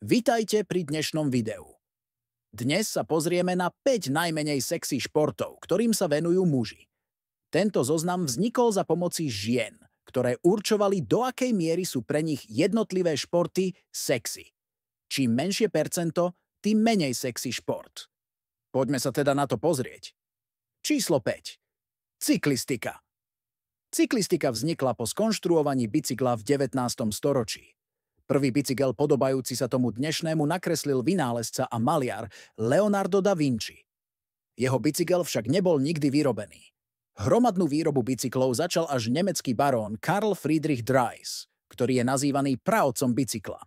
Vitajte pri dnešnom videu. Dnes sa pozrieme na 5 najmenej sexy športov, ktorým sa venujú muži. Tento zoznam vznikol za pomoci žien, ktoré určovali, do akej miery sú pre nich jednotlivé športy sexy. Čím menšie percento, tým menej sexy šport. Poďme sa teda na to pozrieť. Číslo 5. Cyklistika. Cyklistika vznikla po skonštruovaní bicykla v 19. storočí. Prvý bicykel podobajúci sa tomu dnešnému nakreslil vynálezca a maliar Leonardo da Vinci. Jeho bicykel však nebol nikdy vyrobený. Hromadnú výrobu bicyklov začal až nemecký barón Karl Friedrich Drais, ktorý je nazývaný praotcom bicykla.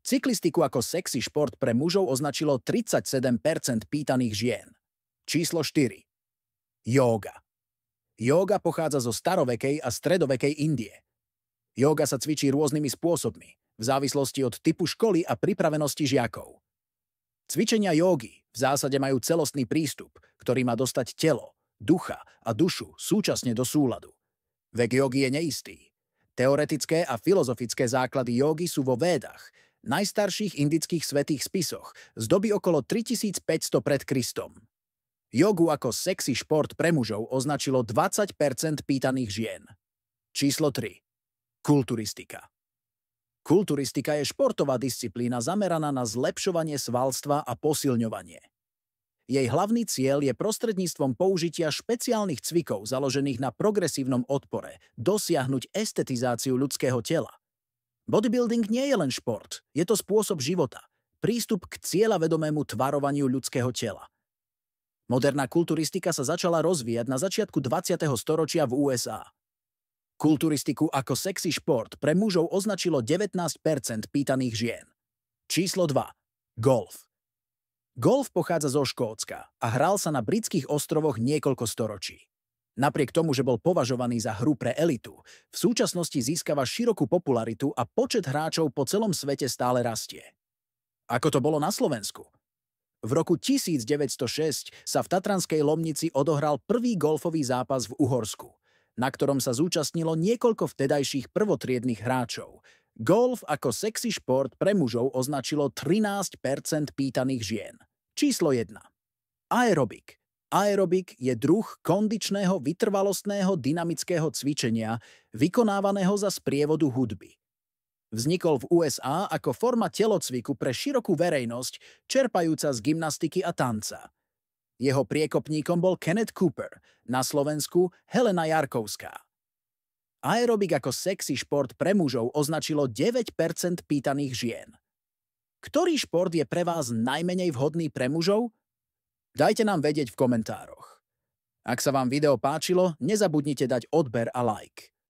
Cyklistiku ako sexy šport pre mužov označilo 37% pýtaných žien. Číslo 4. Jóga. Jóga pochádza zo starovekej a stredovekej Indie. Jóga sa cvičí rôznymi spôsobmi, v závislosti od typu školy a pripravenosti žiakov. Cvičenia jógy v zásade majú celostný prístup, ktorý má dostať telo, ducha a dušu súčasne do súladu. Vek jógy je neistý. Teoretické a filozofické základy jógy sú vo Védach, najstarších indických svätých spisoch z doby okolo 3500 pred Kristom. Jogu ako sexy šport pre mužov označilo 20% pýtaných žien. Číslo 3. Kulturistika. Kulturistika je športová disciplína zameraná na zlepšovanie svalstva a posilňovanie. Jej hlavný cieľ je prostredníctvom použitia špeciálnych cvikov založených na progresívnom odpore dosiahnuť estetizáciu ľudského tela. Bodybuilding nie je len šport, je to spôsob života, prístup k cieľavedomému tvarovaniu ľudského tela. Moderná kulturistika sa začala rozvíjať na začiatku 20. storočia v USA. Kulturistiku ako sexy šport pre mužov označilo 19% pýtaných žien. Číslo 2. Golf. Golf pochádza zo Škótska a hral sa na britských ostrovoch niekoľko storočí. Napriek tomu, že bol považovaný za hru pre elitu, v súčasnosti získava širokú popularitu a počet hráčov po celom svete stále rastie. Ako to bolo na Slovensku? V roku 1906 sa v Tatranskej Lomnici odohral prvý golfový zápas v Uhorsku, na ktorom sa zúčastnilo niekoľko vtedajších prvotriednych hráčov. Golf ako sexy šport pre mužov označilo 13% pýtaných žien. Číslo 1. Aerobik. Aerobik je druh kondičného vytrvalostného dynamického cvičenia vykonávaného za sprievodu hudby. Vznikol v USA ako forma telocviku pre širokú verejnosť, čerpajúca z gymnastiky a tanca. Jeho priekopníkom bol Kenneth Cooper, na Slovensku Helena Jarkovská. Aerobik ako sexy šport pre mužov označilo 9% pýtaných žien. Ktorý šport je pre vás najmenej vhodný pre mužov? Dajte nám vedieť v komentároch. Ak sa vám video páčilo, nezabudnite dať odber a like.